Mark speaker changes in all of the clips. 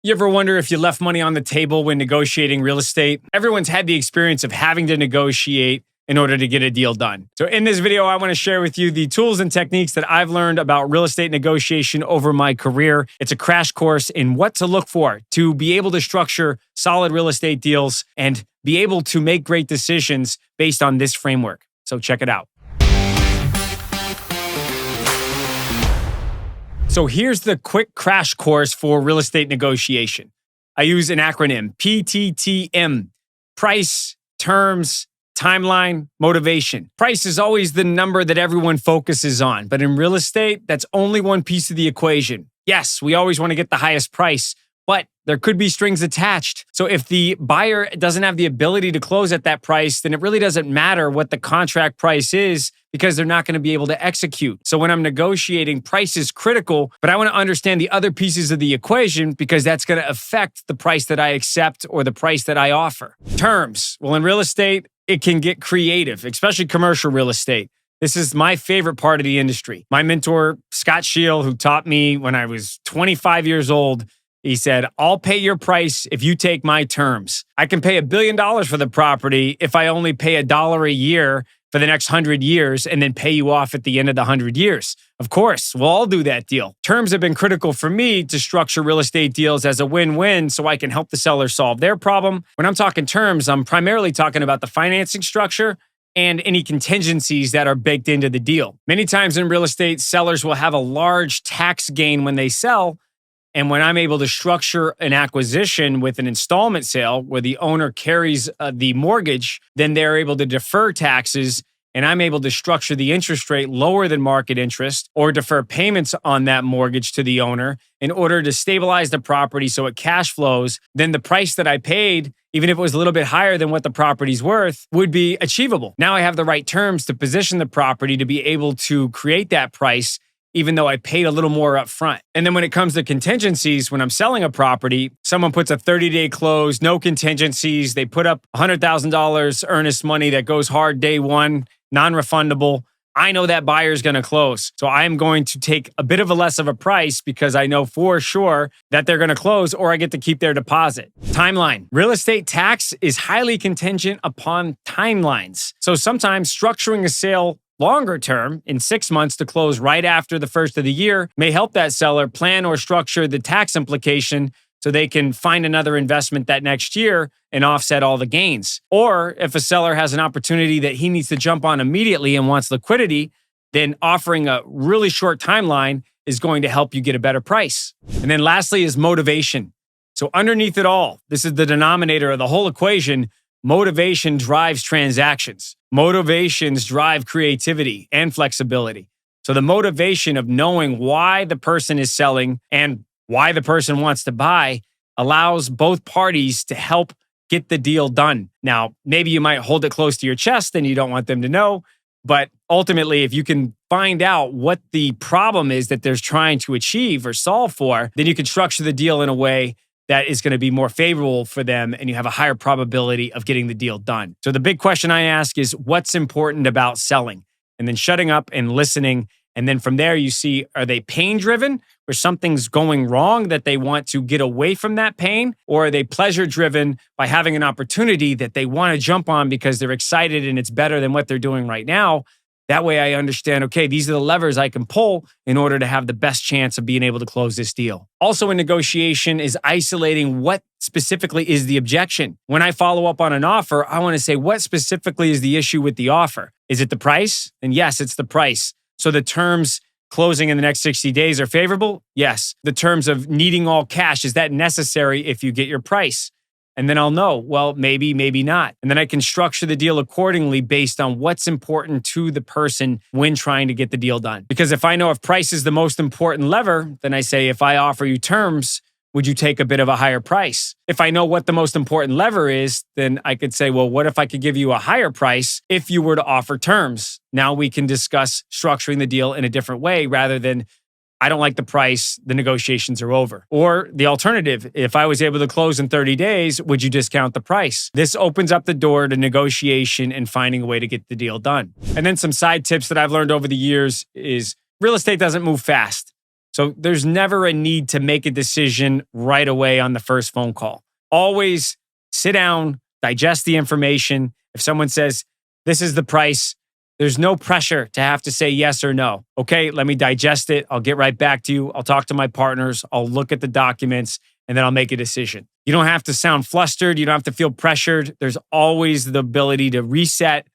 Speaker 1: You ever wonder if you left money on the table when negotiating real estate? Everyone's had the experience of having to negotiate in order to get a deal done. So in this video, I want to share with you the tools and techniques that I've learned about real estate negotiation over my career. It's a crash course in what to look for to be able to structure solid real estate deals and be able to make great decisions based on this framework. So check it out. So here's the quick crash course for real estate negotiation. I use an acronym, PTTM: price, terms, timeline, motivation. Price is always the number that everyone focuses on, but in real estate, that's only one piece of the equation. Yes, we always want to get the highest price, but there could be strings attached. So if the buyer doesn't have the ability to close at that price, then it really doesn't matter what the contract price is because they're not going to be able to execute. So when I'm negotiating, price is critical, but I want to understand the other pieces of the equation because that's going to affect the price that I accept or the price that I offer. Terms. Well, in real estate, it can get creative, especially commercial real estate. This is my favorite part of the industry. My mentor, Scott Shield, who taught me when I was 25 years old, he said, I'll pay your price if you take my terms. I can pay $1 billion for the property if I only pay $1 a year for the next 100 years and then pay you off at the end of the 100 years. Of course, we'll all do that deal. Terms have been critical for me to structure real estate deals as a win-win so I can help the seller solve their problem. When I'm talking terms, I'm primarily talking about the financing structure and any contingencies that are baked into the deal. Many times in real estate, sellers will have a large tax gain when they sell. And when I'm able to structure an acquisition with an installment sale where the owner carries the mortgage, then they're able to defer taxes and I'm able to structure the interest rate lower than market interest or defer payments on that mortgage to the owner in order to stabilize the property so it cash flows. Then the price that I paid, even if it was a little bit higher than what the property's worth, would be achievable. Now I have the right terms to position the property to be able to create that price even though I paid a little more up front. And then when it comes to contingencies, when I'm selling a property, someone puts a 30-day close, no contingencies. They put up $100,000 earnest money that goes hard day one, non-refundable. I know that buyer is going to close. So I'm going to take a bit of a less of a price because I know for sure that they're going to close or I get to keep their deposit. Timeline. Real estate tax is highly contingent upon timelines. So sometimes structuring a sale longer term, in 6 months to close right after the first of the year, may help that seller plan or structure the tax implication so they can find another investment that next year and offset all the gains. Or if a seller has an opportunity that he needs to jump on immediately and wants liquidity, then offering a really short timeline is going to help you get a better price. And then lastly is motivation. So underneath it all, this is the denominator of the whole equation. Motivation drives transactions. Motivations drive creativity and flexibility. So the motivation of knowing why the person is selling and why the person wants to buy allows both parties to help get the deal done. Now, maybe you might hold it close to your chest and you don't want them to know, but ultimately, if you can find out what the problem is that they're trying to achieve or solve for, then you can structure the deal in a way that is going to be more favorable for them and you have a higher probability of getting the deal done. So the big question I ask is, what's important about selling? And then shutting up and listening. And then from there, you see, are they pain-driven or something's going wrong that they want to get away from that pain? Or are they pleasure-driven by having an opportunity that they want to jump on because they're excited and it's better than what they're doing right now? That way I understand, okay, these are the levers I can pull in order to have the best chance of being able to close this deal. Also in negotiation is isolating what specifically is the objection. When I follow up on an offer, I want to say, what specifically is the issue with the offer? Is it the price? And yes, it's the price. So the terms closing in the next 60 days are favorable? Yes. The terms of needing all cash, is that necessary if you get your price? And then I'll know, well, maybe, maybe not. And then I can structure the deal accordingly based on what's important to the person when trying to get the deal done. Because if I know if price is the most important lever, then I say, if I offer you terms, would you take a bit of a higher price? If I know what the most important lever is, then I could say, well, what if I could give you a higher price if you were to offer terms? Now we can discuss structuring the deal in a different way rather than, I don't like the price, the negotiations are over. Or the alternative, if I was able to close in 30 days, would you discount the price? This opens up the door to negotiation and finding a way to get the deal done. And then some side tips that I've learned over the years is real estate doesn't move fast. So there's never a need to make a decision right away on the first phone call. Always sit down, digest the information. If someone says, this is the price, there's no pressure to have to say yes or no. Okay, let me digest it. I'll get right back to you. I'll talk to my partners. I'll look at the documents, and then I'll make a decision. You don't have to sound flustered. You don't have to feel pressured. There's always the ability to reset,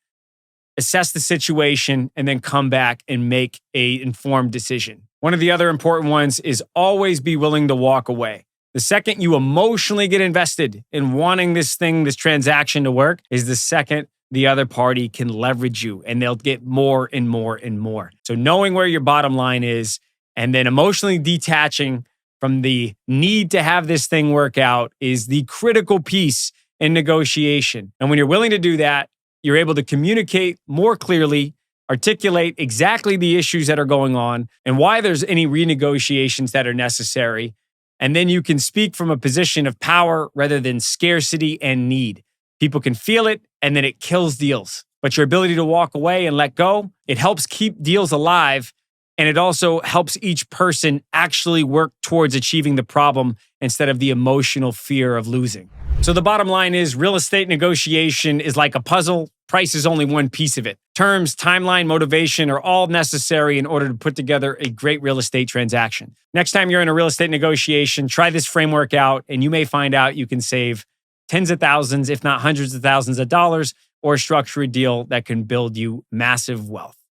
Speaker 1: assess the situation, and then come back and make an informed decision. One of the other important ones is always be willing to walk away. The second you emotionally get invested in wanting this transaction to work, is the second the other party can leverage you, and they'll get more and more and more. So knowing where your bottom line is and then emotionally detaching from the need to have this thing work out is the critical piece in negotiation. And when you're willing to do that, you're able to communicate more clearly, articulate exactly the issues that are going on and why there's any renegotiations that are necessary. And then you can speak from a position of power rather than scarcity and need. People can feel it, and then it kills deals. But your ability to walk away and let go, it helps keep deals alive, and it also helps each person actually work towards achieving the problem instead of the emotional fear of losing. So the bottom line is real estate negotiation is like a puzzle. Price is only one piece of it. Terms, timeline, motivation are all necessary in order to put together a great real estate transaction. Next time you're in a real estate negotiation, try this framework out, and you may find out you can save tens of thousands, if not hundreds of thousands of dollars, or structure a deal that can build you massive wealth.